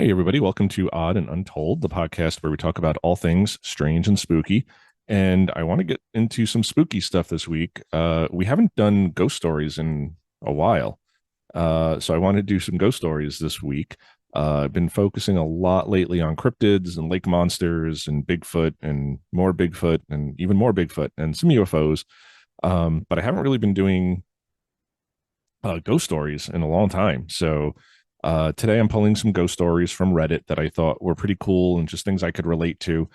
Hey, everybody. Welcome to Odd and Untold, the podcast where we talk about all things strange and spooky. And I want to get into some spooky stuff this week. We haven't done ghost stories in a while. So I want to do some ghost stories this week. I've been focusing a lot lately on cryptids and lake monsters and Bigfoot and more Bigfoot and even more Bigfoot and some UFOs. But I haven't really been doing ghost stories in a long time. So today I'm pulling some ghost stories from Reddit that I thought were pretty cool and just things I could relate to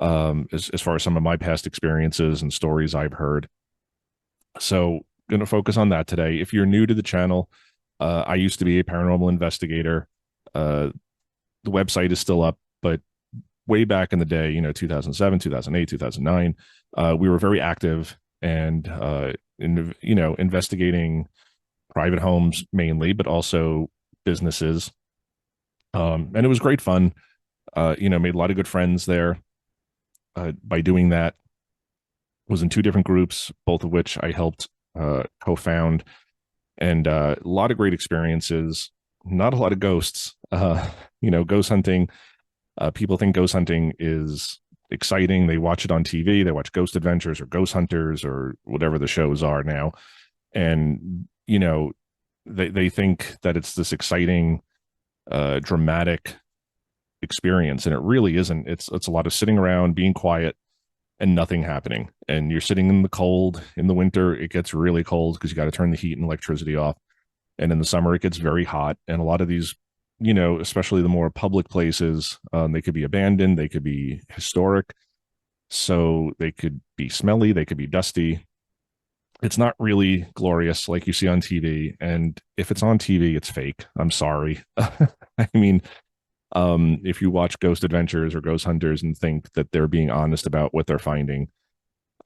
as far as some of my past experiences and stories I've heard. So going to focus on that today. If you're new to the channel, I used to be a paranormal investigator. The website is still up, but way back in the day, 2007, 2008, 2009, we were very active and, investigating private homes mainly, but also businesses. And it was great fun. Made a lot of good friends there by doing that. Was in two different groups, both of which I helped co-found, and a lot of great experiences. Not a lot of ghosts. Ghost hunting. People think ghost hunting is exciting. They watch it on TV. They watch Ghost Adventures or Ghost Hunters or whatever the shows are now. And, they think that it's this exciting, dramatic experience. And it really isn't. It's a lot of sitting around, being quiet, and nothing happening. And you're sitting in the cold. In the winter, it gets really cold because you got to turn the heat and electricity off. And in the summer, it gets very hot. And a lot of these, especially the more public places, they could be abandoned, they could be historic. So they could be smelly, they could be dusty. It's not really glorious like you see on TV. And if it's on TV, it's fake. I'm sorry. I mean, if you watch Ghost Adventures or Ghost Hunters and think that they're being honest about what they're finding,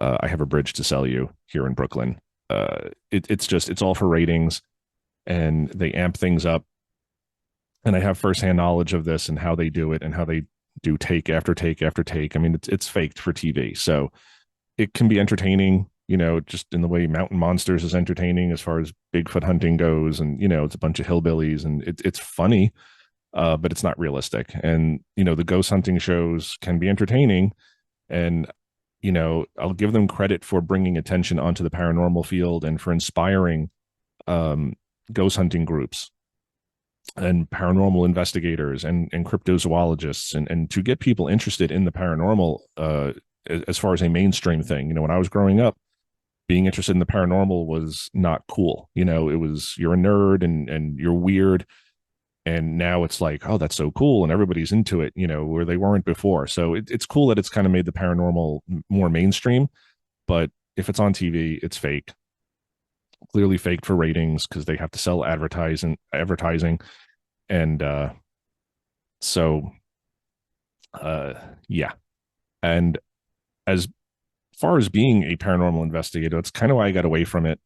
I have a bridge to sell you here in Brooklyn. It's all for ratings, and they amp things up. And I have firsthand knowledge of this and how they do it and how they do take after take after take. I mean, it's faked for TV. So it can be entertaining, just in the way Mountain Monsters is entertaining as far as Bigfoot hunting goes. And, it's a bunch of hillbillies and it's funny, but it's not realistic. And, the ghost hunting shows can be entertaining. And, I'll give them credit for bringing attention onto the paranormal field and for inspiring ghost hunting groups and paranormal investigators and cryptozoologists and to get people interested in the paranormal as far as a mainstream thing. When I was growing up, being interested in the paranormal was not cool. It was, you're a nerd and you're weird. And now it's like, oh, that's so cool. And everybody's into it, where they weren't before. So it's cool that it's kind of made the paranormal more mainstream. But if it's on TV, it's fake. Clearly faked for ratings because they have to sell advertising. And yeah. And as far as being a paranormal investigator, that's kind of why I got away from it.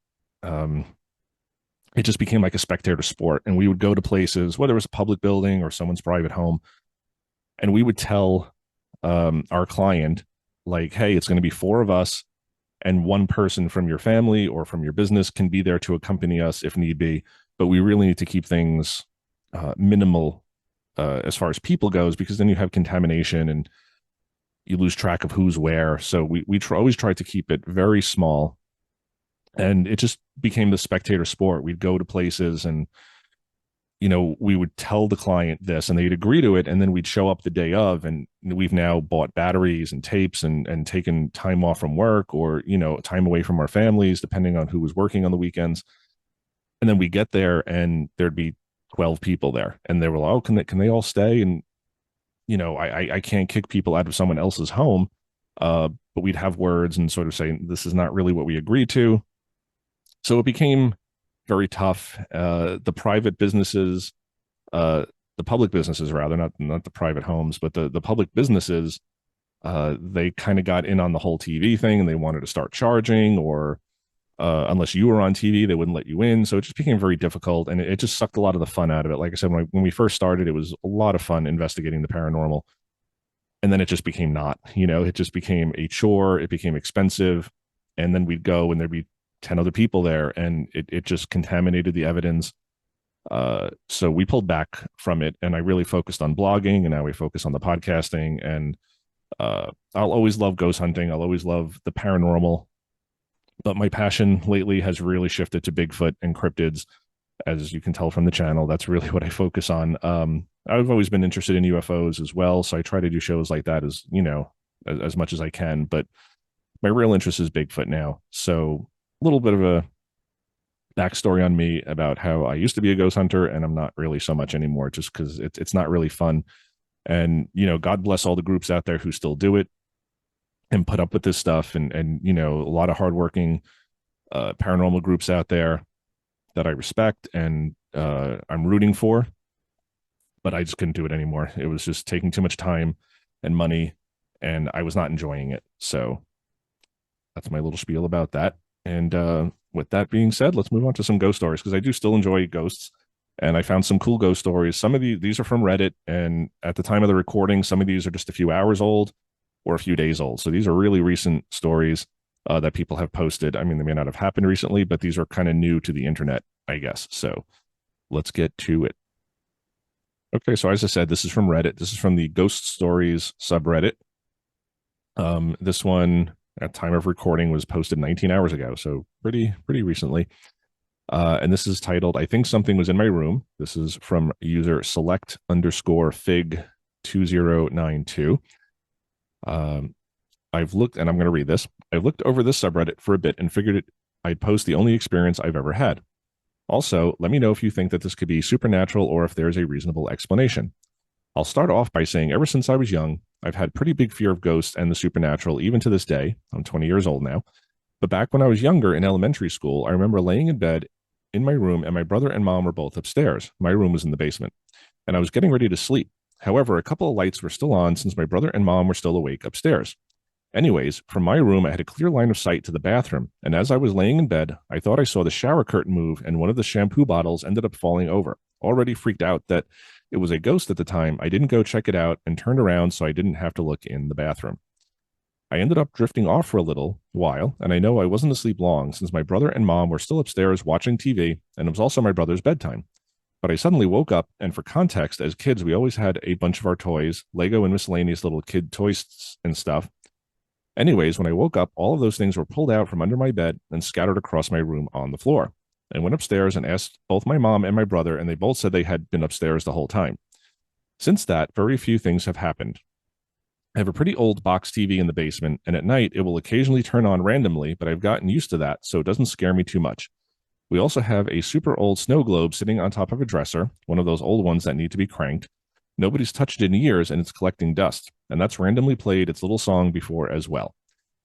It just became like a spectator sport. And we would go to places, whether it was a public building or someone's private home, and we would tell our client, like, hey, it's going to be four of us, and one person from your family or from your business can be there to accompany us if need be. But we really need to keep things minimal as far as people goes, because then you have contamination and you lose track of who's where. So we always tried to keep it very small. And it just became the spectator sport. We'd go to places and, we would tell the client this and they'd agree to it. And then we'd show up the day of, and we've now bought batteries and tapes and taken time off from work or, time away from our families, depending on who was working on the weekends. And then we get there and there'd be 12 people there. And they were like, oh, can they all stay? And, I can't kick people out of someone else's home. But we'd have words and sort of say, this is not really what we agreed to. So it became very tough. The private businesses, the public businesses rather, not the private homes, but the public businesses, they kind of got in on the whole TV thing and they wanted to start charging, or unless you were on TV, they wouldn't let you in. So it just became very difficult, and it just sucked a lot of the fun out of it. Like I said, when we first started, it was a lot of fun investigating the paranormal. And then it just became not, it just became a chore. It became expensive. And then we'd go and there'd be 10 other people there, and it just contaminated the evidence. So we pulled back from it, and I really focused on blogging, and now we focus on the podcasting. And I'll always love ghost hunting. I'll always love the paranormal, but my passion lately has really shifted to Bigfoot and cryptids. As you can tell from the channel, that's really what I focus on. I've always been interested in UFOs as well, so I try to do shows like that as as much as I can. But my real interest is Bigfoot now. So a little bit of a backstory on me about how I used to be a ghost hunter, and I'm not really so much anymore, just because it's not really fun. And God bless all the groups out there who still do it and put up with this stuff, and a lot of hardworking paranormal groups out there that I respect and I'm rooting for, but I just couldn't do it anymore. It was just taking too much time and money, and I was not enjoying it. So that's my little spiel about that. And with that being said, let's move on to some ghost stories, because I do still enjoy ghosts, and I found some cool ghost stories. Some of these are from Reddit, and at the time of the recording, some of these are just a few hours old or a few days old. So these are really recent stories that people have posted. I mean, they may not have happened recently, but these are kind of new to the internet, I guess. So let's get to it. Okay, so as I said, this is from Reddit. This is from the Ghost Stories subreddit. This one, at time of recording, was posted 19 hours ago, so pretty recently. And this is titled, "I think something was in my room." This is from user select_fig2092. I've looked, and I'm going to read this. I've looked over this subreddit for a bit and figured I'd post the only experience I've ever had. Also, let me know if you think that this could be supernatural or if there's a reasonable explanation. I'll start off by saying ever since I was young, I've had pretty big fear of ghosts and the supernatural, even to this day. I'm 20 years old now. But back when I was younger in elementary school, I remember laying in bed in my room, and my brother and mom were both upstairs. My room was in the basement, and I was getting ready to sleep. However, a couple of lights were still on since my brother and mom were still awake upstairs. Anyways, from my room, I had a clear line of sight to the bathroom, and as I was laying in bed, I thought I saw the shower curtain move, and one of the shampoo bottles ended up falling over. Already freaked out that it was a ghost at the time, I didn't go check it out and turned around so I didn't have to look in the bathroom. I ended up drifting off for a little while, and I know I wasn't asleep long since my brother and mom were still upstairs watching TV, and it was also my brother's bedtime. But I suddenly woke up, and for context, as kids, we always had a bunch of our toys, Lego and miscellaneous little kid toys and stuff. Anyways, when I woke up, all of those things were pulled out from under my bed and scattered across my room on the floor. I went upstairs and asked both my mom and my brother, and they both said they had been upstairs the whole time. Since that, very few things have happened. I have a pretty old box TV in the basement, and at night it will occasionally turn on randomly, but I've gotten used to that, so it doesn't scare me too much. We also have a super old snow globe sitting on top of a dresser, one of those old ones that need to be cranked. Nobody's touched it in years, and it's collecting dust, and that's randomly played its little song before as well.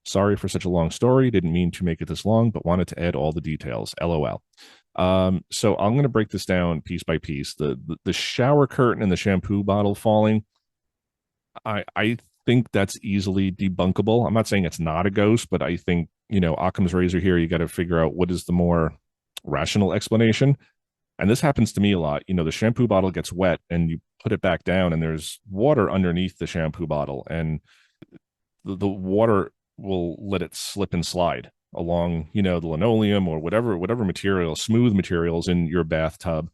Sorry for such a long story. Didn't mean to make it this long, but wanted to add all the details. LOL. So I'm going to break this down piece by piece. The shower curtain and the shampoo bottle falling, I think that's easily debunkable. I'm not saying it's not a ghost, but I think, Occam's razor here, you got to figure out what is the more rational explanation. And this happens to me a lot. The shampoo bottle gets wet and you put it back down and there's water underneath the shampoo bottle, and the water will let it slip and slide along, the linoleum or whatever material, smooth materials in your bathtub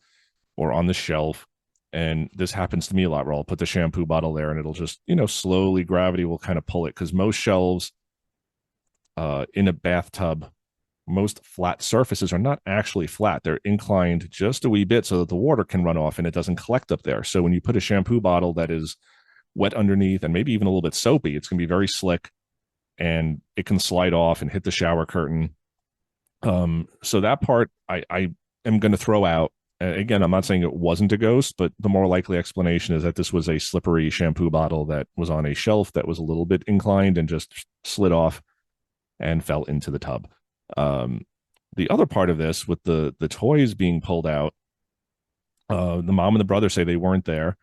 or on the shelf. And this happens to me a lot, where I'll put the shampoo bottle there and it'll just, slowly, gravity will kind of pull it, because most shelves in a bathtub, most flat surfaces are not actually flat. They're inclined just a wee bit so that the water can run off and it doesn't collect up there. So when you put a shampoo bottle that is wet underneath and maybe even a little bit soapy, it's going to be very slick and it can slide off and hit the shower curtain. So that part I am going to throw out. Again, I'm not saying it wasn't a ghost, but the more likely explanation is that this was a slippery shampoo bottle that was on a shelf that was a little bit inclined and just slid off and fell into the tub. The other part of this, with the toys being pulled out, the mom and the brother say they weren't there.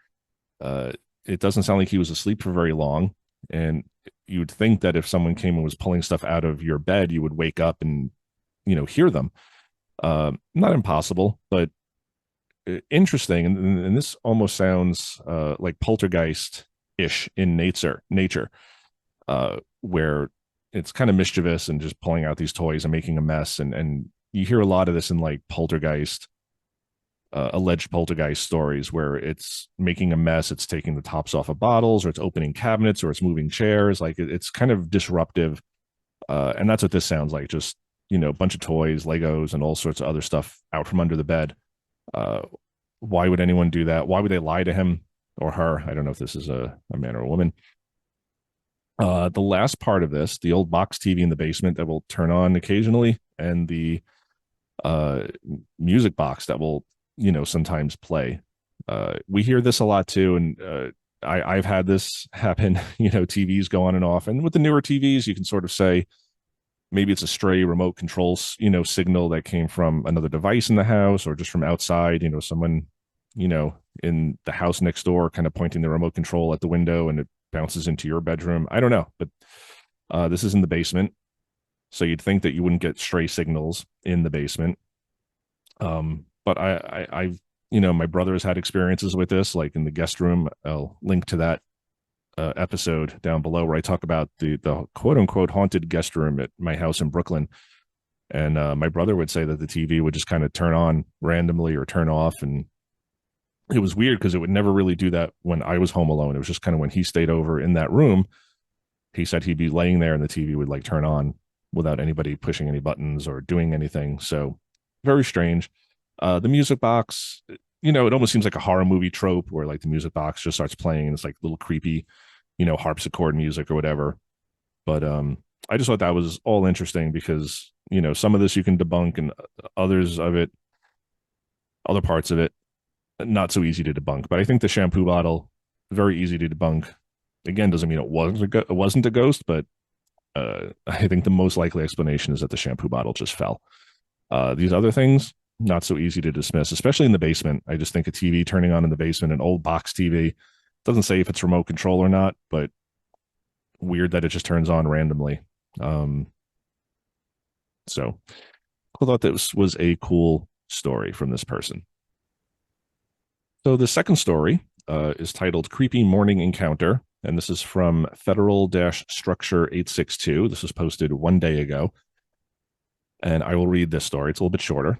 It doesn't sound like he was asleep for very long. And you would think that if someone came and was pulling stuff out of your bed, you would wake up and, hear them. Not impossible, but interesting. And this almost sounds like poltergeist-ish in nature, where it's kind of mischievous and just pulling out these toys and making a mess. And you hear a lot of this in like poltergeist alleged poltergeist stories where it's making a mess, it's taking the tops off of bottles, or it's opening cabinets, or it's moving chairs. Like it's kind of disruptive, and that's what this sounds like. Just a bunch of toys, Legos, and all sorts of other stuff out from under the bed. Uh, why would anyone do that? Why would they lie to him or her? I don't know if this is a man or a woman. The last part of this, the old box TV in the basement that will turn on occasionally, and the uh, music box that will, sometimes play. We hear this a lot too, and I've had this happen. TVs go on and off, and with the newer TVs, you can sort of say maybe it's a stray remote control, signal that came from another device in the house or just from outside. Someone, in the house next door, kind of pointing the remote control at the window, and it bounces into your bedroom. I don't know, but this is in the basement, so you'd think that you wouldn't get stray signals in the basement. But I've, my brother has had experiences with this, like in the guest room. I'll link to that episode down below where I talk about the quote unquote haunted guest room at my house in Brooklyn. And my brother would say that the TV would just kind of turn on randomly or turn off. And it was weird because it would never really do that when I was home alone. It was just kind of when he stayed over in that room, he said he'd be laying there and the TV would like turn on without anybody pushing any buttons or doing anything. So very strange. The music box, it almost seems like a horror movie trope where like the music box just starts playing and it's like little creepy, harpsichord music or whatever. But I just thought that was all interesting because, some of this you can debunk and other parts of it, not so easy to debunk. But I think the shampoo bottle, very easy to debunk. Again, doesn't mean it wasn't a ghost, but I think the most likely explanation is that the shampoo bottle just fell. These other things, not so easy to dismiss, especially in the basement. I just think a TV turning on in the basement, an old box TV, doesn't say if it's remote control or not, but weird that it just turns on randomly. So I thought this was a cool story from this person. So the second story is titled Creepy Morning Encounter, and this is from Federal-Structure 862. This was posted 1 day ago, and I will read this story. It's a little bit shorter.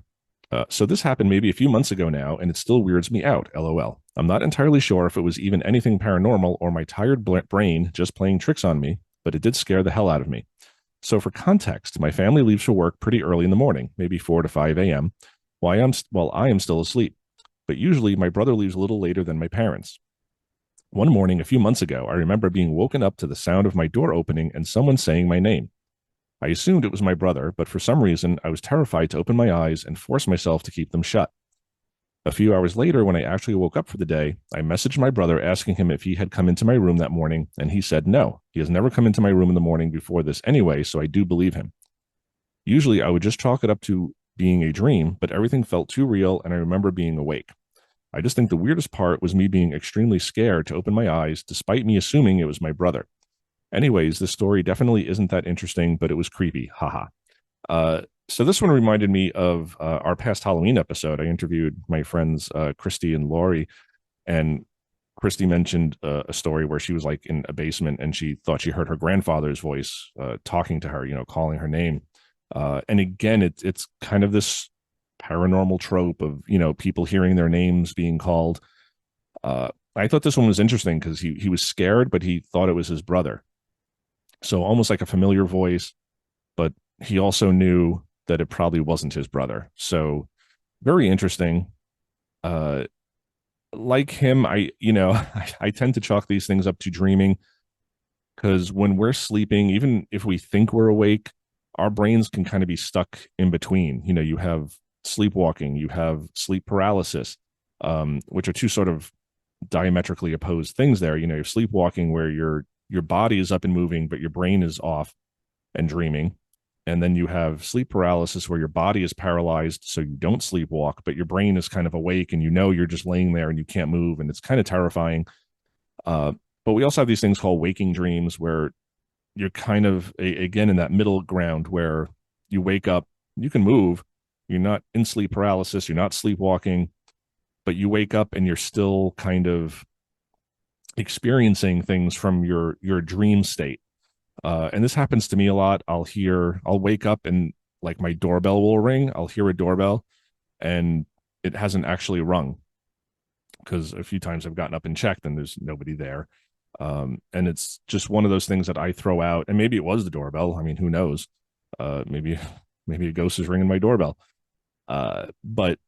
So this happened maybe a few months ago now, and it still weirds me out, LOL. I'm not entirely sure if it was even anything paranormal or my tired brain just playing tricks on me, but it did scare the hell out of me. So for context, my family leaves for work pretty early in the morning, maybe 4 to 5 a.m., while I am still asleep. But usually my brother leaves a little later than my parents. One morning a few months ago, I remember being woken up to the sound of my door opening and someone saying my name. I assumed it was my brother, but for some reason, I was terrified to open my eyes and force myself to keep them shut. A few hours later, when I actually woke up for the day, I messaged my brother asking him if he had come into my room that morning, and he said no. He has never come into my room in the morning before this anyway, so I do believe him. Usually, I would just chalk it up to being a dream, but everything felt too real, and I remember being awake. I just think the weirdest part was me being extremely scared to open my eyes, despite me assuming it was my brother. Anyways, this story definitely isn't that interesting, but it was creepy. Haha. So this one reminded me of our past Halloween episode. I interviewed my friends Christy and Lori, and Christy mentioned a story where she was like in a basement and she thought she heard her grandfather's voice talking to her, calling her name. And again, it's kind of this paranormal trope of people hearing their names being called. I thought this one was interesting because he was scared, but he thought it was his brother. So almost like a familiar voice, but he also knew that it probably wasn't his brother. So very interesting. Like him, I tend to chalk these things up to dreaming because when we're sleeping, even if we think we're awake, our brains can kind of be stuck in between. You have sleepwalking, you have sleep paralysis, which are two sort of diametrically opposed things there. You're sleepwalking where your body is up and moving, but your brain is off and dreaming. And then you have sleep paralysis where your body is paralyzed, so you don't sleepwalk, but your brain is kind of awake and you're just laying there and you can't move. And it's kind of terrifying. But we also have these things called waking dreams where you're kind of, again, in that middle ground where you wake up, you can move. You're not in sleep paralysis. You're not sleepwalking, but you wake up and you're still kind of experiencing things from your dream state. And this happens to me a lot. I'll wake up and like my doorbell will ring. I'll hear a doorbell and it hasn't actually rung, because a few times I've gotten up and checked and there's nobody there. And it's just one of those things that I throw out. And maybe it was the doorbell. I mean, who knows? Maybe maybe a ghost is ringing my doorbell. But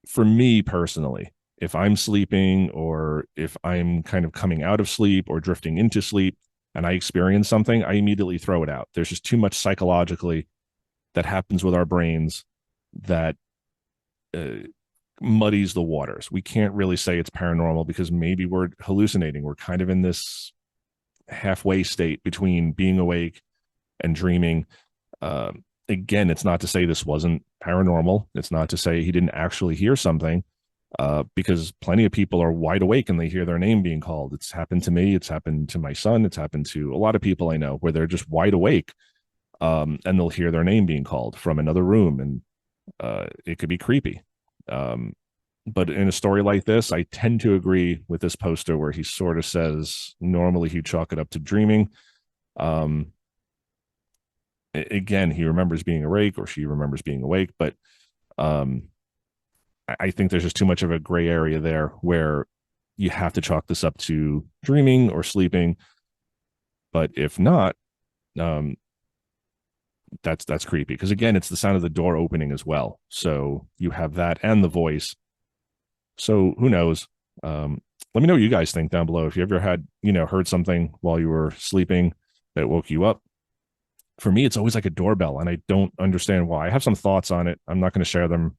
for me personally, if I'm sleeping or if I'm kind of coming out of sleep or drifting into sleep and I experience something, I immediately throw it out. There's just too much psychologically that happens with our brains that uh, muddies the waters. We can't really say it's paranormal because maybe we're hallucinating. We're kind of in this halfway state between being awake and dreaming. Again, it's not to say this wasn't paranormal. It's not to say he didn't actually hear something, because plenty of people are wide awake and they hear their name being called. It's happened to me. It's happened to my son. It's happened to a lot of people I know where they're just wide awake, and they'll hear their name being called from another room, and it could be creepy. Um, but in a story like this, I tend to agree with this poster where he sort of says normally he'd chalk it up to dreaming. Um, Again, he remembers being awake or she remembers being awake, but um, I think there's just too much of a gray area there where you have to chalk this up to dreaming or sleeping. But if not, um, that's creepy because again, it's the sound of the door opening as well. So you have that and the voice. So who knows? Let me know what you guys think down below. If you ever had, heard something while you were sleeping that woke you up. For me, it's always like a doorbell, and I don't understand why. I have some thoughts on it. I'm not going to share them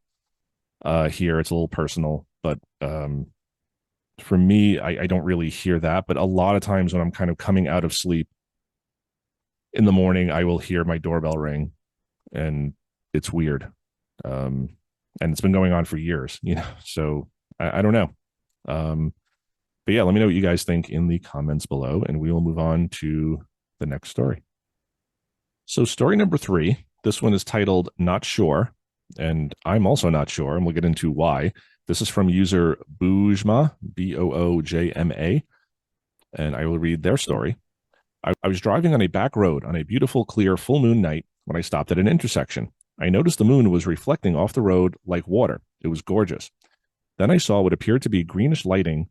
here. It's a little personal, but for me, I don't really hear that. But a lot of times when I'm kind of coming out of sleep in the morning, I will hear my doorbell ring, and it's weird. And it's been going on for years, So I don't know. But yeah, let me know what you guys think in the comments below, and we will move on to the next story. So, story number 3, this one is titled Not Sure, and I'm also not sure, and we'll get into why. This is from user Boojma, Boojma, and I will read their story. I was driving on a back road on a beautiful, clear, full moon night when I stopped at an intersection. I noticed the moon was reflecting off the road like water. It was gorgeous. Then I saw what appeared to be greenish lightning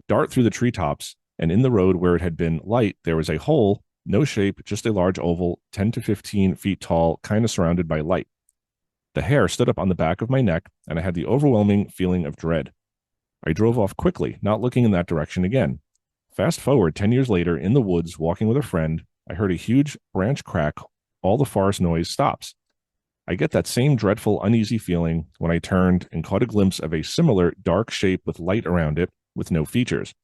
dart through the treetops, and in the road where it had been light, there was a hole. No shape, just a large oval, 10 to 15 feet tall, kind of surrounded by light. The hair stood up on the back of my neck, and I had the overwhelming feeling of dread. I drove off quickly, not looking in that direction again. Fast forward 10 years later, in the woods, walking with a friend, I heard a huge branch crack. All the forest noise stops. I get that same dreadful, uneasy feeling when I turned and caught a glimpse of a similar dark shape with light around it, with no features.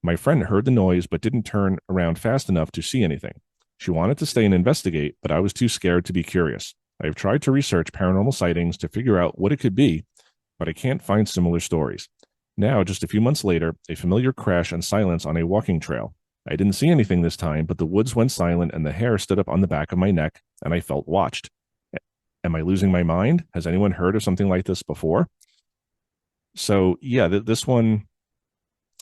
My friend heard the noise but didn't turn around fast enough to see anything. She wanted to stay and investigate, but I was too scared to be curious. I have tried to research paranormal sightings to figure out what it could be, but I can't find similar stories. Now, just a few months later, a familiar crash and silence on a walking trail. I didn't see anything this time, but the woods went silent and the hair stood up on the back of my neck, and I felt watched. Am I losing my mind? Has anyone heard of something like this before? So, yeah, this one,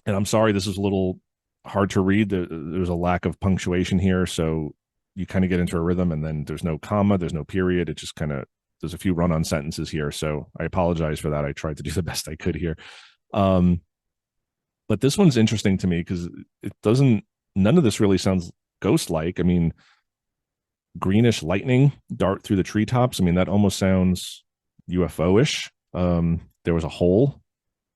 and I'm sorry, this is a little hard to read. There's a lack of punctuation here. So you kind of get into a rhythm and then there's no comma, there's no period. It just kind of, there's a few run on sentences here. So I apologize for that. I tried to do the best I could here. But this one's interesting to me because none of this really sounds ghost-like. I mean, greenish lightning dart through the treetops. I mean, that almost sounds UFO-ish. There was a hole,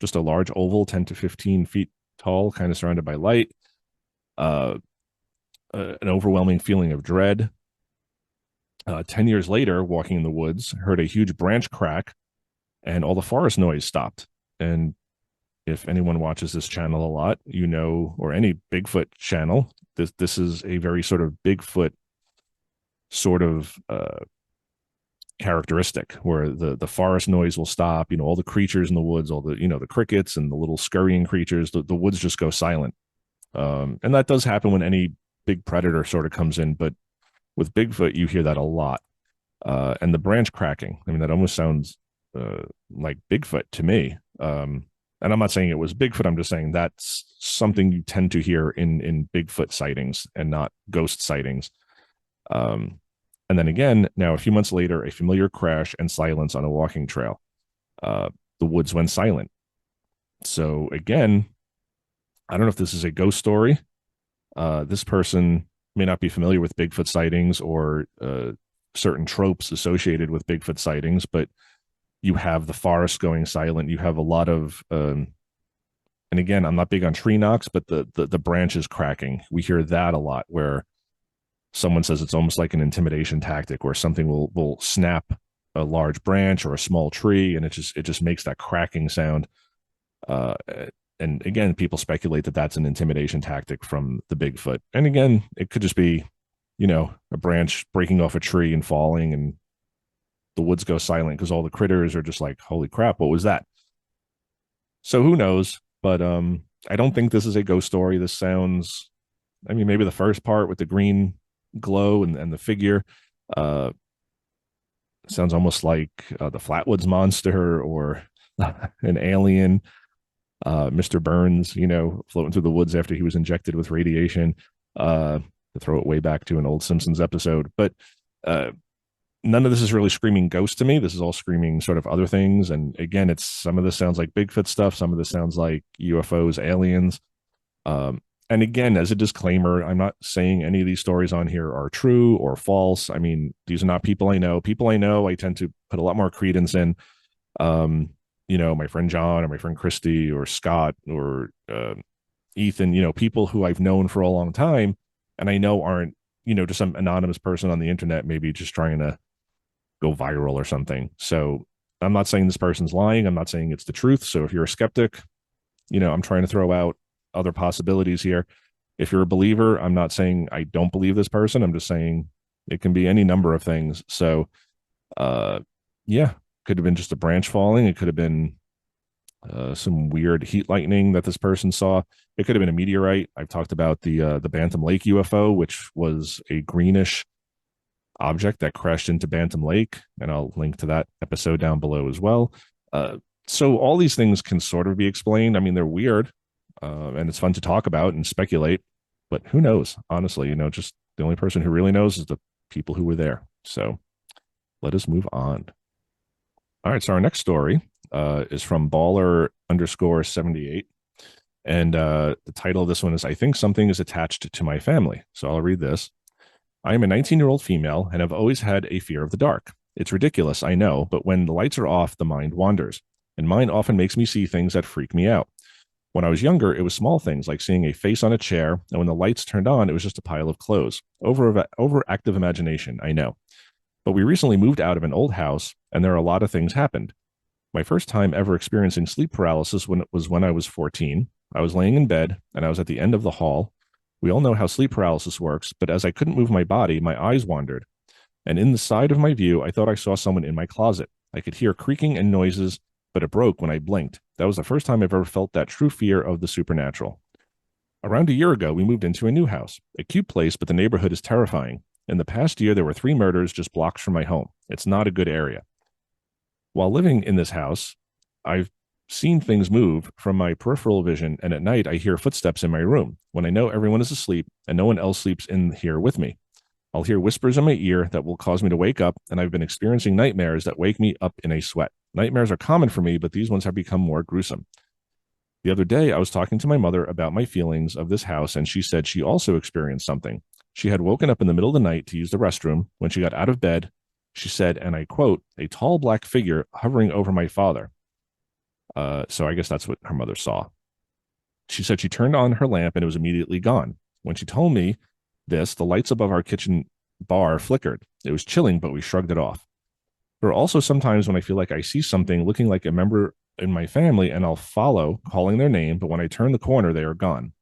just a large oval, 10 to 15 feet tall, kind of surrounded by light. An overwhelming feeling of dread. 10 years later, walking in the woods, heard a huge branch crack and all the forest noise stopped. And if anyone watches this channel a lot, or any Bigfoot channel, this is a very sort of Bigfoot sort of characteristic where the forest noise will stop, all the creatures in the woods, all the, the crickets and the little scurrying creatures, the woods just go silent. And that does happen when any big predator sort of comes in, but with Bigfoot, you hear that a lot. And the branch cracking, I mean, that almost sounds like Bigfoot to me. And I'm not saying it was Bigfoot. I'm just saying that's something you tend to hear in Bigfoot sightings and not ghost sightings. And then again, now a few months later, a familiar crash and silence on a walking trail. uh, the woods went silent. So again, I don't know if this is a ghost story. This person may not be familiar with Bigfoot sightings or certain tropes associated with Bigfoot sightings, but you have the forest going silent. You have a lot of, and again, I'm not big on tree knocks, but the branches cracking. We hear that a lot, where someone says it's almost like an intimidation tactic, where something will snap a large branch or a small tree, and it just makes that cracking sound. Uh, and again, people speculate that that's an intimidation tactic from the Bigfoot. And again, it could just be, a branch breaking off a tree and falling, and the woods go silent because all the critters are just like, "Holy crap, what was that?" So who knows? But I don't think this is a ghost story. This sounds, I mean, maybe the first part with the green glow and the figure uh, sounds almost like the Flatwoods Monster or an alien. Mr. Burns, floating through the woods after he was injected with radiation, to throw it way back to an old Simpsons episode. But uh, none of this is really screaming ghost to me. This is all screaming sort of other things. And again, it's some of this sounds like Bigfoot stuff. Some of this sounds like UFOs, aliens. And again, as a disclaimer, I'm not saying any of these stories on here are true or false. I mean, these are not people I know. People I know, I tend to put a lot more credence in. Um, my friend John or my friend Christy or Scott or Ethan, people who I've known for a long time and I know aren't, just some anonymous person on the internet, maybe just trying to go viral or something. So I'm not saying this person's lying. I'm not saying it's the truth. So if you're a skeptic, I'm trying to throw out other possibilities here. If you're a believer, I'm not saying I don't believe this person. I'm just saying it can be any number of things. So, yeah, could have been just a branch falling. It could have been some weird heat lightning that this person saw. It could have been a meteorite. I've talked about the Bantam Lake UFO, which was a greenish object that crashed into Bantam Lake, and I'll link to that episode down below as well. So all these things can sort of be explained. I mean, they're weird, and it's fun to talk about and speculate, but who knows? Honestly, just the only person who really knows is the people who were there. So let us move on. All right, so our next story is from baller_78. And the title of this one is, I think something is attached to my family. So I'll read this. I am a 19-year-old female and have always had a fear of the dark. It's ridiculous, I know, but when the lights are off, the mind wanders. And mine often makes me see things that freak me out. When I was younger, it was small things like seeing a face on a chair, and when the lights turned on, it was just a pile of clothes. Overactive imagination, I know. But we recently moved out of an old house, and there are a lot of things happened. My first time ever experiencing sleep paralysis was when I was 14. I was laying in bed, and I was at the end of the hall. We all know how sleep paralysis works, but as I couldn't move my body, my eyes wandered. And in the side of my view, I thought I saw someone in my closet. I could hear creaking and noises, but it broke when I blinked. That was the first time I've ever felt that true fear of the supernatural. Around a year ago, we moved into a new house. A cute place, but the neighborhood is terrifying. In the past year, there were 3 murders just blocks from my home. It's not a good area. While living in this house, I've seen things move from my peripheral vision, and at night I hear footsteps in my room when I know everyone is asleep and no one else sleeps in here with me. I'll hear whispers in my ear that will cause me to wake up, and I've been experiencing nightmares that wake me up in a sweat. Nightmares are common for me, but these ones have become more gruesome. The other day, I was talking to my mother about my feelings of this house, and she said she also experienced something. She had woken up in the middle of the night to use the restroom. When she got out of bed, she said, and I quote, a tall black figure hovering over my father. So I guess that's what her mother saw. She said she turned on her lamp and it was immediately gone. When she told me this, the lights above our kitchen bar flickered. It was chilling, but we shrugged it off. There are also sometimes when I feel like I see something looking like a member in my family and I'll follow, calling their name, but when I turn the corner, they are gone.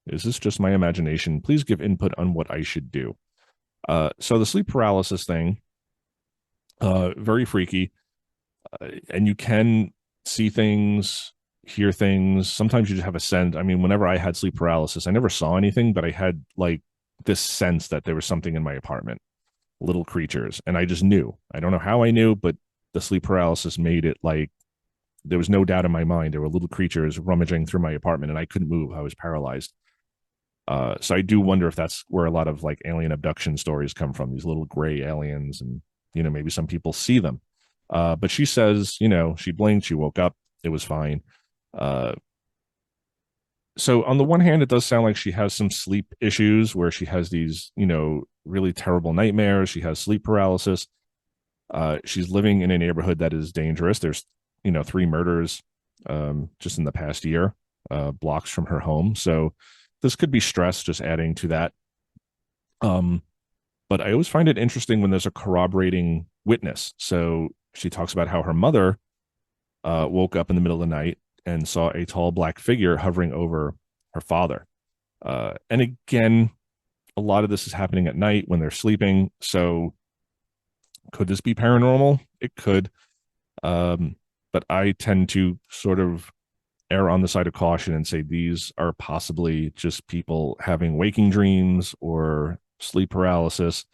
Is this just my imagination? Please give input on what I should do. So the sleep paralysis thing, very freaky. And you can see things, hear things. Sometimes you just have a sense. I mean, whenever I had sleep paralysis, I never saw anything, but I had like this sense that there was something in my apartment, little creatures. And I just knew. I don't know how I knew, but the sleep paralysis made it like there was no doubt in my mind. There were little creatures rummaging through my apartment and I couldn't move. I was paralyzed. So I do wonder if that's where a lot of like alien abduction stories come from, these little gray aliens, and maybe some people see them. But she says, she blinked, she woke up, it was fine. Uh, so on the one hand, it does sound like she has some sleep issues where she has these, really terrible nightmares. She has sleep paralysis. She's living in a neighborhood that is dangerous. There's, three murders just in the past year, blocks from her home. So this could be stress just adding to that. Um, but I always find it interesting when there's a corroborating witness. So she talks about how her mother woke up in the middle of the night and saw a tall black figure hovering over her father. And again, a lot of this is happening at night when they're sleeping. So could this be paranormal? It could. But I tend to sort of err on the side of caution and say these are possibly just people having waking dreams or sleep paralysis.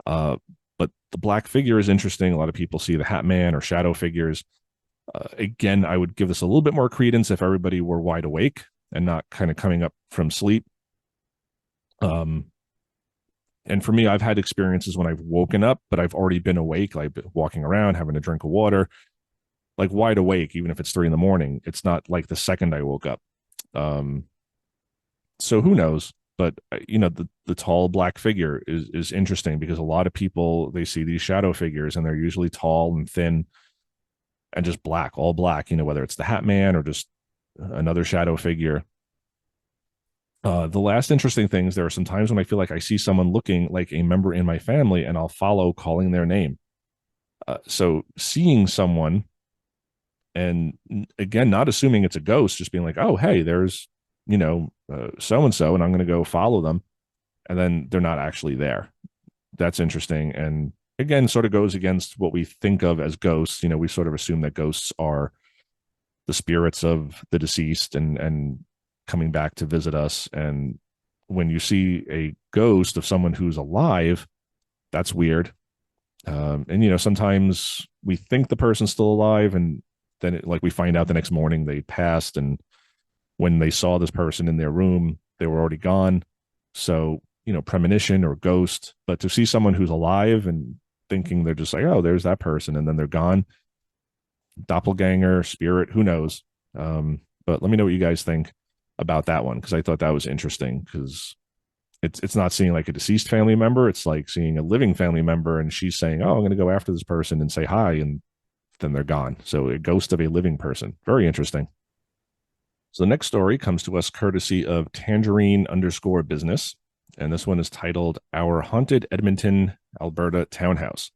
Uh, but the black figure is interesting. A lot of people see the Hat Man or shadow figures. Again, I would give this a little bit more credence if everybody were wide awake and not kind of coming up from sleep. And for me, I've had experiences when I've woken up, but I've already been awake, like walking around, having a drink of water, like wide awake, even if it's 3 a.m. It's not like the second I woke up. Um, so who knows? But the tall black figure is interesting because a lot of people they see these shadow figures and they're usually tall and thin and just black, all black. Whether it's the Hat Man or just another shadow figure. The last interesting things, there are some times when I feel like I see someone looking like a member in my family and I'll follow calling their name. So seeing someone and again, not assuming it's a ghost, just being like, oh, hey, there's, so and so, and I'm going to go follow them. And then they're not actually there. That's interesting. And again, sort of goes against what we think of as ghosts. We sort of assume that ghosts are the spirits of the deceased and coming back to visit us. And when you see a ghost of someone who's alive, that's weird. And sometimes we think the person's still alive, and then like we find out the next morning they passed, and when they saw this person in their room, they were already gone. So premonition or ghost. But to see someone who's alive and thinking they're just like, oh, there's that person, and then they're gone, doppelganger, spirit, who knows? But let me know what you guys think about that one, because I thought that was interesting, because it's not seeing like a deceased family member, it's like seeing a living family member, and she's saying, oh, I'm going to go after this person and say hi, and then they're gone. So a ghost of a living person. Very interesting. So the next story comes to us courtesy of Tangerine_business, and this one is titled Our Haunted Edmonton, Alberta Townhouse.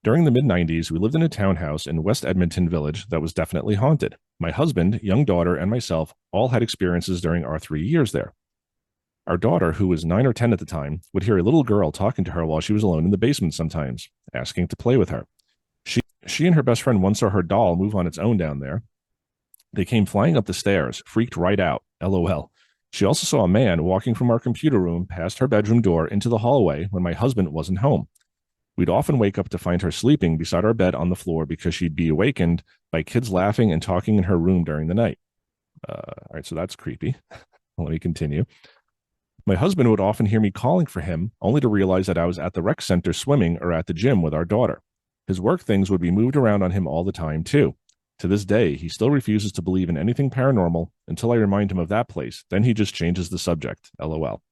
During the mid-90s, we lived in a townhouse in West Edmonton Village that was definitely haunted. My husband, young daughter, and myself all had experiences during our 3 years there. Our daughter, who was 9 or 10 at the time, would hear a little girl talking to her while she was alone in the basement sometimes, asking to play with her. She and her best friend once saw her doll move on its own down there. They came flying up the stairs, freaked right out, LOL. She also saw a man walking from our computer room past her bedroom door into the hallway when my husband wasn't home. We'd often wake up to find her sleeping beside our bed on the floor because she'd be awakened by kids laughing and talking in her room during the night. All right, so that's creepy. Let me continue. My husband would often hear me calling for him, only to realize that I was at the rec center swimming or at the gym with our daughter. His work things would be moved around on him all the time, too. To this day, he still refuses to believe in anything paranormal until I remind him of that place. Then he just changes the subject, LOL.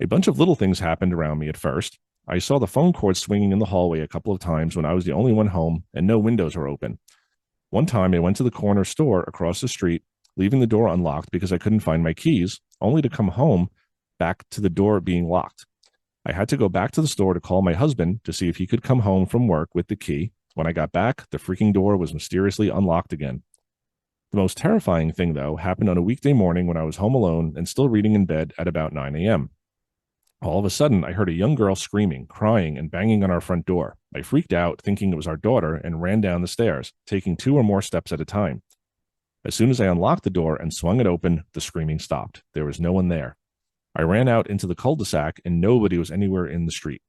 A bunch of little things happened around me at first. I saw the phone cord swinging in the hallway a couple of times when I was the only one home and no windows were open. One time I went to the corner store across the street, leaving the door unlocked because I couldn't find my keys, only to come home back to the door being locked. I had to go back to the store to call my husband to see if he could come home from work with the key. When I got back, the freaking door was mysteriously unlocked again. The most terrifying thing, though, happened on a weekday morning when I was home alone and still reading in bed at about 9 a.m. All of a sudden, I heard a young girl screaming, crying, and banging on our front door. I freaked out, thinking it was our daughter, and ran down the stairs, taking 2 or more steps at a time. As soon as I unlocked the door and swung it open, the screaming stopped. There was no one there. I ran out into the cul-de-sac, and nobody was anywhere in the street.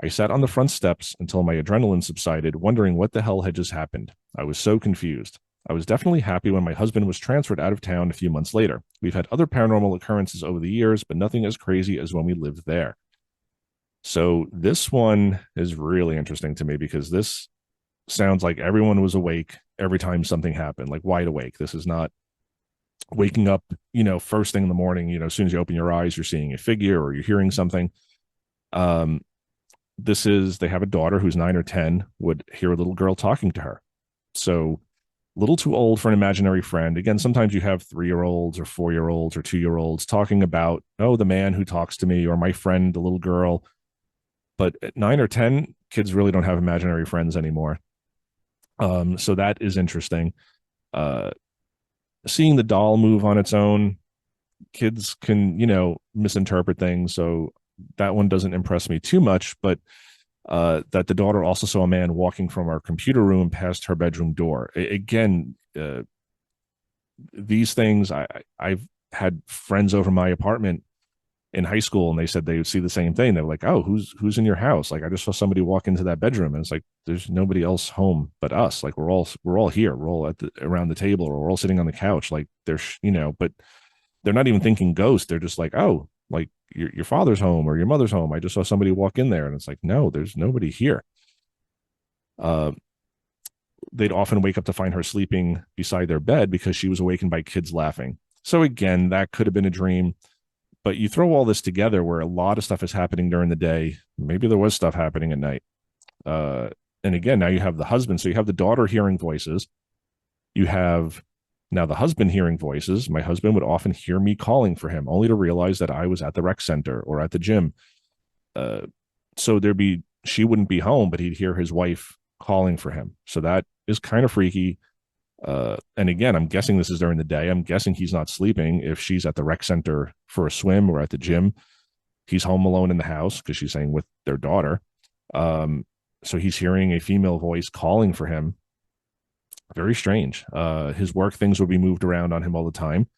I sat on the front steps until my adrenaline subsided, wondering what the hell had just happened. I was so confused. I was definitely happy when my husband was transferred out of town a few months later. We've had other paranormal occurrences over the years, but nothing as crazy as when we lived there. So this one is really interesting to me because this sounds like everyone was awake every time something happened, like wide awake. This is not waking up, first thing in the morning, as soon as you open your eyes, you're seeing a figure or you're hearing something. Um, this is, they have a daughter who's 9 or 10, would hear a little girl talking to her. So a little too old for an imaginary friend. Again, sometimes you have 3-year-olds or 4-year-olds or 2-year-olds talking about, oh, the man who talks to me or my friend, the little girl. But at 9 or 10, kids really don't have imaginary friends anymore. So that is interesting. Uh, Seeing the doll move on its own, kids can, misinterpret things. So that one doesn't impress me too much. But that the daughter also saw a man walking from our computer room past her bedroom door. Again, these things, I've had friends over my apartment in high school, and they said they would see the same thing. They're like, "Oh, who's in your house?" Like, I just saw somebody walk into that bedroom, and it's like there's nobody else home but us. Like, we're all here. We're all around the table, or we're all sitting on the couch. Like, but they're not even thinking ghost. They're just like, "Oh, like your father's home or your mother's home. I just saw somebody walk in there," and it's like, no, there's nobody here. Uh, they'd often wake up to find her sleeping beside their bed because she was awakened by kids laughing. So again, that could have been a dream. But you throw all this together where a lot of stuff is happening during the day. Maybe there was stuff happening at night. Uh, and again, now you have the husband. So you have the daughter hearing voices. You have now the husband hearing voices. My husband would often hear me calling for him, only to realize that I was at the rec center or at the gym. Uh, so she wouldn't be home, but he'd hear his wife calling for him. So that is kind of freaky. And again, I'm guessing this is during the day. I'm guessing he's not sleeping. If she's at the rec center for a swim or at the gym, he's home alone in the house because she's saying with their daughter. So he's hearing a female voice calling for him. Very strange. His work things would be moved around on him all the time.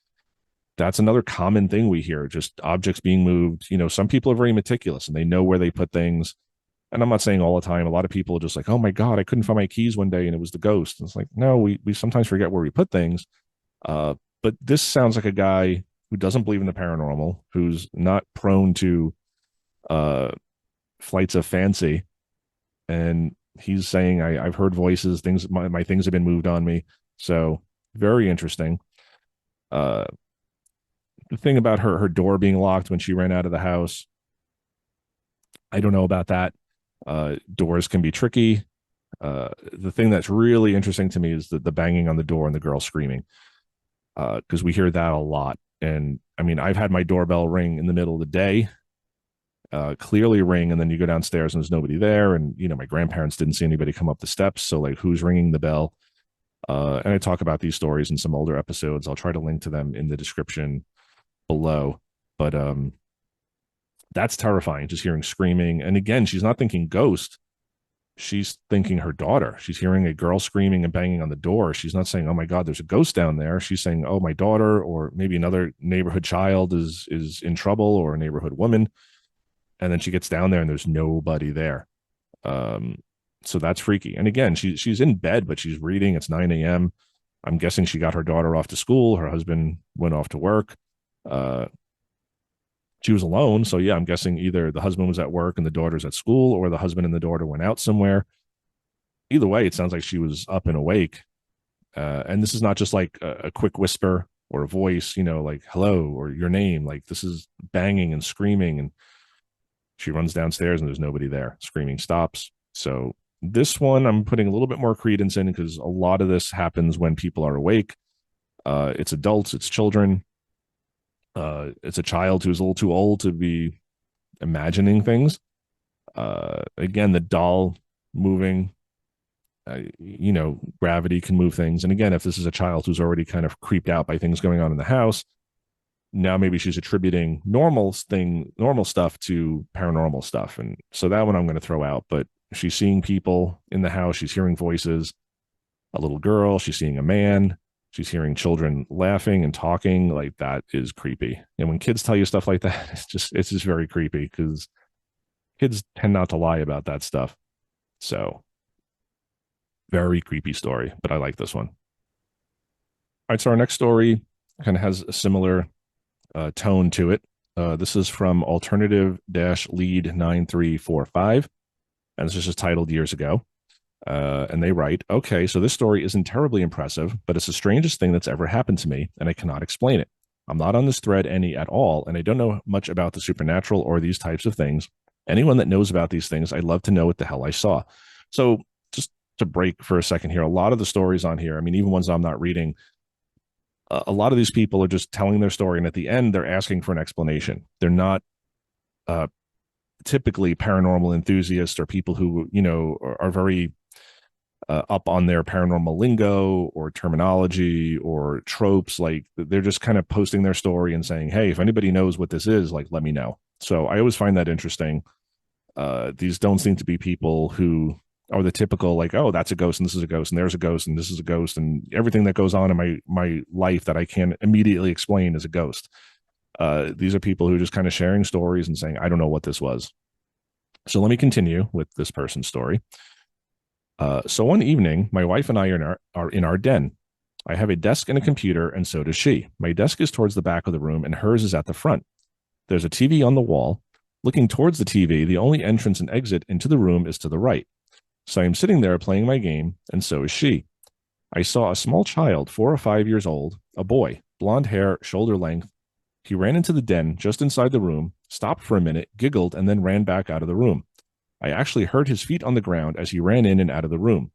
That's another common thing we hear, just objects being moved. Some people are very meticulous and they know where they put things. And I'm not saying all the time. A lot of people are just like, oh my God, I couldn't find my keys one day and it was the ghost. And it's like, no, we sometimes forget where we put things. But this sounds like a guy who doesn't believe in the paranormal, who's not prone to flights of fancy. And he's saying, I've heard voices, things, my things have been moved on me. So very interesting. The thing about her door being locked when she ran out of the house, I don't know about that. Doors can be tricky. The thing that's really interesting to me is the banging on the door and the girl screaming, because we hear that a lot. And I mean, I've had my doorbell ring in the middle of the day, clearly ring, and then you go downstairs and there's nobody there. And my grandparents didn't see anybody come up the steps, so like, who's ringing the bell? And I talk about these stories in some older episodes. I'll try to link to them in the description below. But that's terrifying, just hearing screaming. And again, she's not thinking ghost. She's thinking her daughter. She's hearing a girl screaming and banging on the door. She's not saying, oh my God, there's a ghost down there. She's saying, oh, my daughter, or maybe another neighborhood child is in trouble, or a neighborhood woman. And then she gets down there and there's nobody there. So that's freaky. And again, she's in bed, but she's reading. It's 9 a.m. I'm guessing she got her daughter off to school. Her husband went off to work. She was alone. So yeah, I'm guessing either the husband was at work and the daughter's at school, or the husband and the daughter went out somewhere. Either way, it sounds like she was up and awake. And this is not just like a quick whisper or a voice, like hello or your name. Like, this is banging and screaming. And she runs downstairs and there's nobody there. Screaming stops. So this one I'm putting a little bit more credence in, because a lot of this happens when people are awake. It's adults, it's children. It's a child who's a little too old to be imagining things. Again, the doll moving, gravity can move things. And again, if this is a child who's already kind of creeped out by things going on in the house, now maybe she's attributing normal stuff to paranormal stuff. And so that one I'm going to throw out. But she's seeing people in the house. She's hearing voices, a little girl. She's seeing a man. She's hearing children laughing and talking. Like, that is creepy. And when kids tell you stuff like that, it's just very creepy, because kids tend not to lie about that stuff. So very creepy story, but I like this one. All right. So our next story kind of has a similar tone to it. This is from alternative-lead 9345. And this is just titled Years Ago. And they write, okay, so this story isn't terribly impressive, but it's the strangest thing that's ever happened to me, and I cannot explain it. I'm not on this thread any at all, and I don't know much about the supernatural or these types of things. Anyone that knows about these things, I'd love to know what the hell I saw. So just to break for a second here, a lot of the stories on here, I mean, even ones I'm not reading, a lot of these people are just telling their story, and at the end, they're asking for an explanation. They're not uh, typically paranormal enthusiasts or people who, are very up on their paranormal lingo or terminology or tropes. Like they're just kind of posting their story and saying, hey, if anybody knows what this is, like, let me know. So I always find that interesting. These don't seem to be people who are the typical, like, oh, that's a ghost and this is a ghost and there's a ghost and this is a ghost and everything that goes on in my life that I can't immediately explain is a ghost. These are people who are just kind of sharing stories and saying, I don't know what this was. So let me continue with this person's story. So one evening, my wife and I are in our den. I have a desk and a computer, and so does she. My desk is towards the back of the room, and hers is at the front. There's a TV on the wall. Looking towards the TV, the only entrance and exit into the room is to the right. So I am sitting there playing my game, and so is she. I saw a small child, 4 or 5 years old, a boy, blonde hair, shoulder length. He ran into the den just inside the room, stopped for a minute, giggled, and then ran back out of the room. I actually heard his feet on the ground as he ran in and out of the room.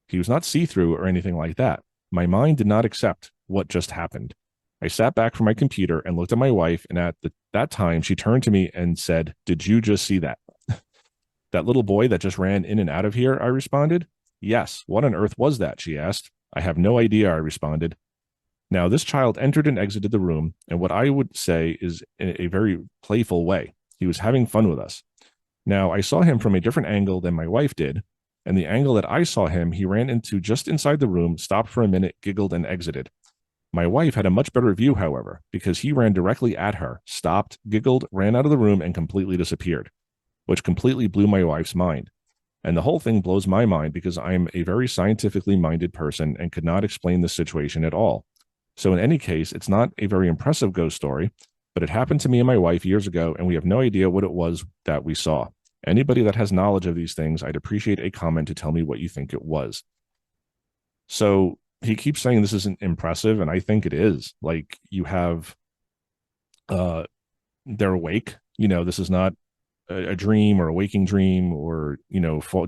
He was not see-through or anything like that. My mind did not accept what just happened. I sat back from my computer and looked at my wife, and that time she turned to me and said, "Did you just see that?" That little boy that just ran in and out of here, I responded. Yes, what on earth was that? She asked. I have no idea, I responded. Now, this child entered and exited the room, and what I would say is in a very playful way. He was having fun with us. Now, I saw him from a different angle than my wife did, and the angle that I saw him, he ran into just inside the room, stopped for a minute, giggled, and exited. My wife had a much better view, however, because he ran directly at her, stopped, giggled, ran out of the room, and completely disappeared, which completely blew my wife's mind. And the whole thing blows my mind because I'm a very scientifically minded person and could not explain this situation at all. So, in any case, it's not a very impressive ghost story, but it happened to me and my wife years ago, and we have no idea what it was that we saw. Anybody that has knowledge of these things, I'd appreciate a comment to tell me what you think it was. So he keeps saying this isn't impressive, and I think it is. Like, you have, they're awake. This is not a dream or a waking dream or,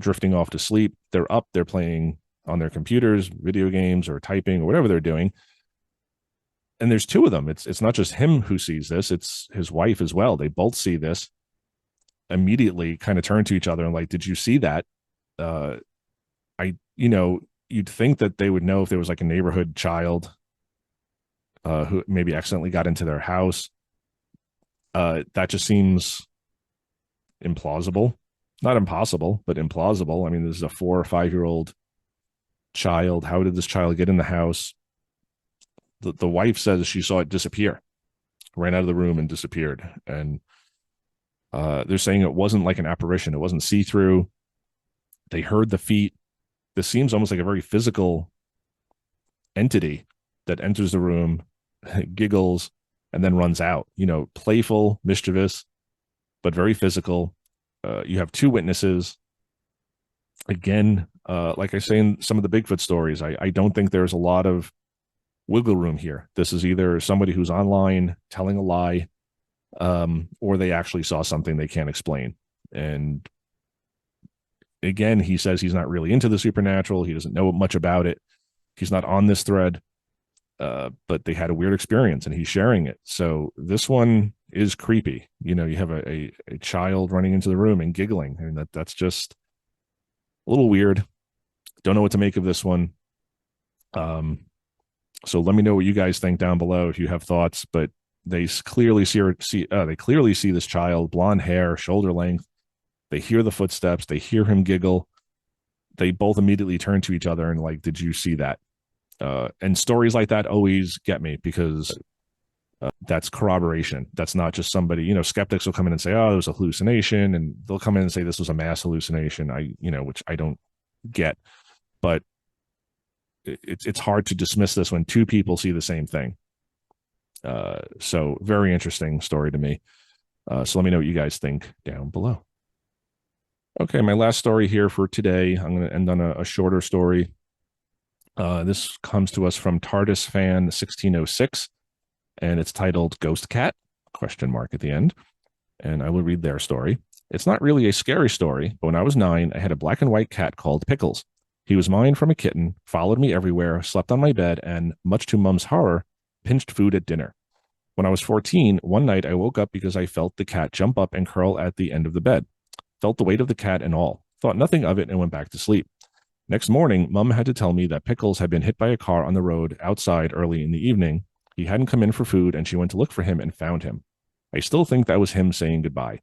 drifting off to sleep. They're up, they're playing on their computers, video games, or typing, or whatever they're doing. And there's two of them. It's not just him who sees this, it's his wife as well. They both see this, immediately kind of turn to each other and like, did you see that? I you'd think that they would know if there was like a neighborhood child who maybe accidentally got into their house. That just seems implausible. Not impossible, but implausible. I mean, this is a 4 or 5 year old child. How did this child get in the house? The wife says she saw it disappear, ran out of the room and disappeared. And they're saying it wasn't like an apparition. It wasn't see-through. They heard the feet. This seems almost like a very physical entity that enters the room, giggles, and then runs out. Playful, mischievous, but very physical. You have two witnesses. Again, like I say in some of the Bigfoot stories, I don't think there's a lot of wiggle room here. This is either somebody who's online telling a lie, or they actually saw something they can't explain. And again, he says he's not really into the supernatural. He doesn't know much about it. He's not on this thread, but they had a weird experience and he's sharing it. So this one is creepy. You have a child running into the room and giggling. I mean, that's just a little weird. Don't know what to make of this one. So let me know what you guys think down below if you have thoughts. But they clearly see this child, blonde hair, shoulder length. They hear the footsteps. They hear him giggle. They both immediately turn to each other and like, did you see that? And stories like that always get me because that's corroboration. That's not just somebody, skeptics will come in and say, oh, it was a hallucination. And they'll come in and say this was a mass hallucination. Which I don't get. But it's hard to dismiss this when two people see the same thing. So very interesting story to me. So let me know what you guys think down below. Okay, my last story here for today. I'm going to end on a shorter story. This comes to us from TARDIS fan 1606, and it's titled Ghost Cat, question mark at the end. And I will read their story. It's not really a scary story, but when I was 9, I had a black and white cat called Pickles. He was mine from a kitten, followed me everywhere, slept on my bed, and, much to Mum's horror, pinched food at dinner. When I was 14, one night I woke up because I felt the cat jump up and curl at the end of the bed. Felt the weight of the cat and all. Thought nothing of it and went back to sleep. Next morning, Mum had to tell me that Pickles had been hit by a car on the road outside early in the evening. He hadn't come in for food, and she went to look for him and found him. I still think that was him saying goodbye.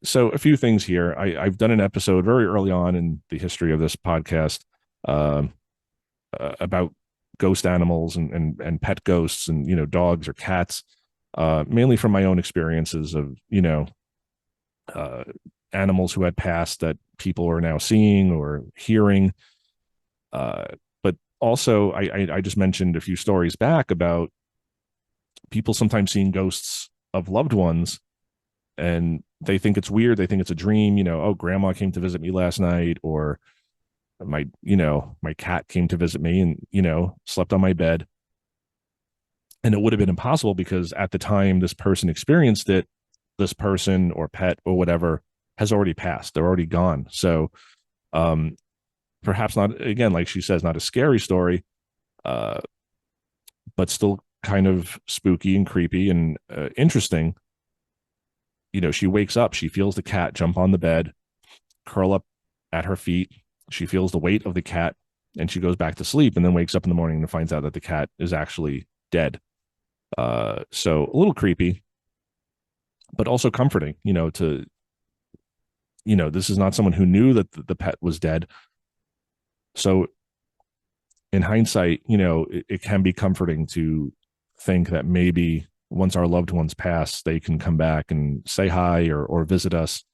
So a few things here. I've done an episode very early on in the history of this podcast uh, about ghost animals and pet ghosts and dogs or cats, mainly from my own experiences of uh, animals who had passed that people are now seeing or hearing. But also, I just mentioned a few stories back about people sometimes seeing ghosts of loved ones, and they think it's weird. They think it's a dream. Oh, grandma came to visit me last night, or my cat came to visit me and slept on my bed. And it would have been impossible because at the time this person experienced it, this person or pet or whatever has already passed. They're already gone. So um, perhaps not, again, like she says, not a scary story, uh, but still kind of spooky and creepy and interesting. She wakes up, she feels the cat jump on the bed, curl up at her feet. She feels the weight of the cat and she goes back to sleep and then wakes up in the morning and finds out that the cat is actually dead. So a little creepy, but also comforting, this is not someone who knew that the pet was dead. So in hindsight, it can be comforting to think that maybe once our loved ones pass, they can come back and say hi or visit us.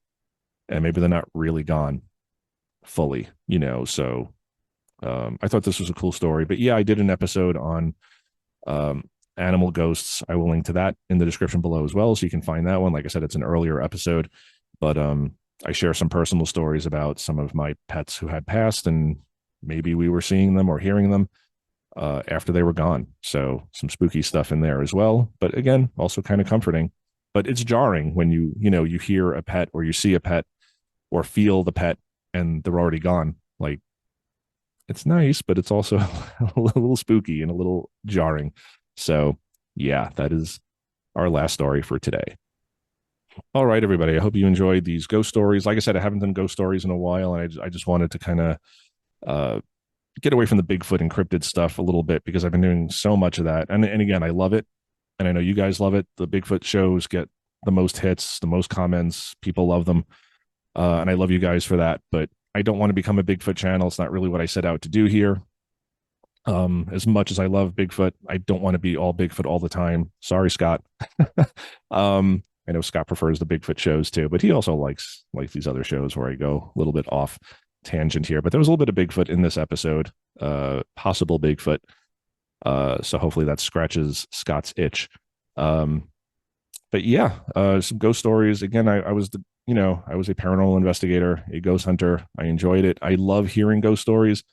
And maybe they're not really gone fully, So I thought this was a cool story. But yeah, I did an episode on um, animal ghosts. I will link to that in the description below as well. So you can find that one. Like I said, it's an earlier episode, but I share some personal stories about some of my pets who had passed, and maybe we were seeing them or hearing them after they were gone. So some spooky stuff in there as well. But again, also kind of comforting. But it's jarring when you hear a pet or you see a pet or feel the pet and they're already gone. Like, it's nice, but it's also a little spooky and a little jarring. So yeah, that is our last story for today. All right, everybody. I hope you enjoyed these ghost stories. Like I said, I haven't done ghost stories in a while, and I just wanted to kind of uh, get away from the Bigfoot encrypted stuff a little bit because I've been doing so much of that. And again, I love it, and I know you guys love it. The Bigfoot shows get the most hits, the most comments. People love them, and I love you guys for that. But I don't want to become a Bigfoot channel. It's not really what I set out to do here. As much as I love Bigfoot, I don't want to be all Bigfoot all the time. Sorry, Scott. I know Scott prefers the Bigfoot shows too, but he also likes these other shows where I go a little bit off tangent here. But there was a little bit of Bigfoot in this episode, possible Bigfoot. So hopefully that scratches Scott's itch. But yeah, some ghost stories. Again, I was I was a paranormal investigator, a ghost hunter. I enjoyed it. I love hearing ghost stories,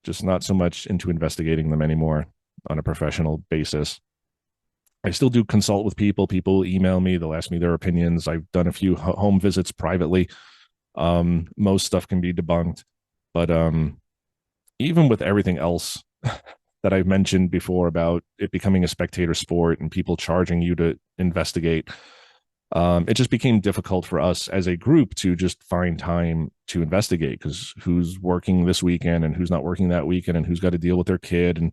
just not so much into investigating them anymore on a professional basis. I still do consult with people. People email me. They'll ask me their opinions. I've done a few home visits privately. Most stuff can be debunked, but even with everything else that I've mentioned before about it becoming a spectator sport and people charging you to investigate, it just became difficult for us as a group to just find time to investigate because who's working this weekend and who's not working that weekend and who's got to deal with their kid and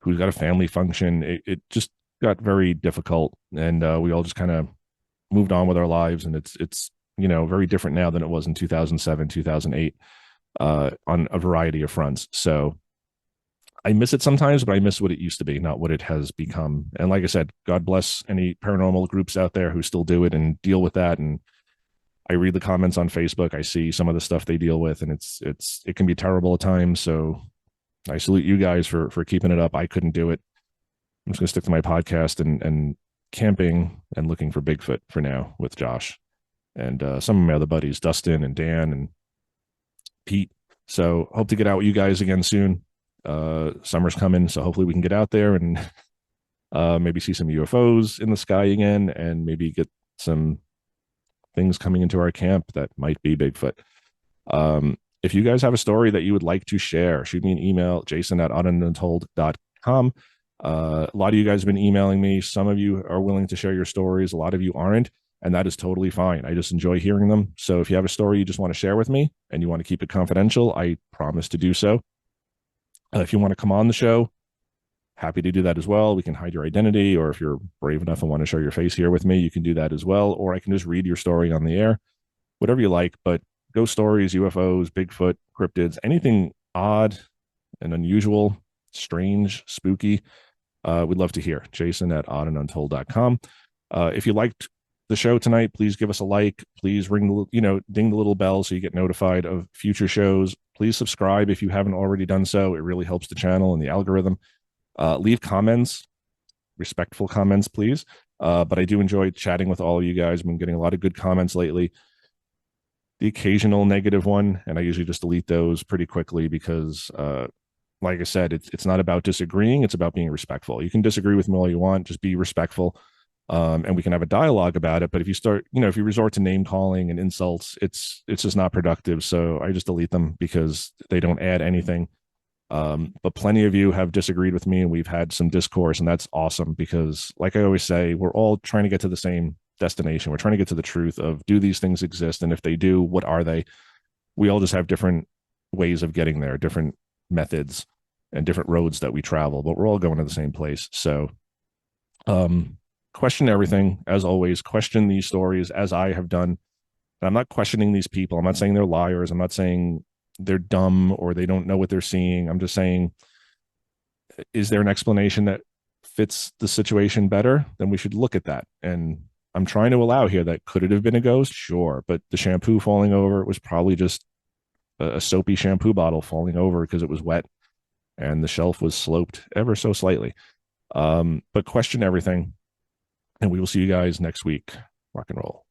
who's got a family function. It just got very difficult, and we all just kind of moved on with our lives, and it's very different now than it was in 2007 2008 on a variety of fronts. So I miss it sometimes, but I miss what it used to be, not what it has become. And like I said, God bless any paranormal groups out there who still do it and deal with that. And I read the comments on Facebook. I see some of the stuff they deal with, and it can be terrible at times. So I salute you guys for keeping it up. I couldn't do it. I'm just going to stick to my podcast and camping and looking for Bigfoot for now with Josh. and some of my other buddies, Dustin and Dan and Pete. So hope to get out with you guys again soon. Summer's coming, so hopefully we can get out there and maybe see some UFOs in the sky again, and maybe get some things coming into our camp that might be Bigfoot. If you guys have a story that you would like to share, shoot me an email, jason@ununtold.com. A lot of you guys have been emailing me. Some of you are willing to share your stories. A lot of you aren't, and that is totally fine. I just enjoy hearing them. So if you have a story you just want to share with me and you want to keep it confidential, I promise to do so. If you want to come on the show, happy to do that as well. We can hide your identity, or if you're brave enough and want to show your face here with me, you can do that as well. Or I can just read your story on the air, whatever you like. But ghost stories, UFOs, Bigfoot, cryptids, anything odd and unusual, strange, spooky, we'd love to hear. Jason@oddanduntold.com. If you liked the show tonight, please give us a like. Please ring the, ding the little bell so you get notified of future shows. Please subscribe if you haven't already done so. It really helps the channel and the algorithm. Leave comments, respectful comments, please. But I do enjoy chatting with all of you guys. I've been getting a lot of good comments lately. The occasional negative one, and I usually just delete those pretty quickly because, like I said, it's not about disagreeing. It's about being respectful. You can disagree with me all you want. Just be respectful. And we can have a dialogue about it. But if you start, if you resort to name calling and insults, it's just not productive. So I just delete them because they don't add anything. But plenty of you have disagreed with me, and we've had some discourse, and that's awesome because, like I always say, we're all trying to get to the same destination. We're trying to get to the truth of, do these things exist? And if they do, what are they? We all just have different ways of getting there, different methods and different roads that we travel, but we're all going to the same place. So, question everything. As always, question these stories as I have done. And I'm not questioning these people. I'm not saying they're liars. I'm not saying they're dumb or they don't know what they're seeing. I'm just saying, is there an explanation that fits the situation better? Then we should look at that. And I'm trying to allow here that, could it have been a ghost? Sure. But the shampoo falling over, it was probably just a soapy shampoo bottle falling over because it was wet and the shelf was sloped ever so slightly. But question everything. And we will see you guys next week. Rock and roll.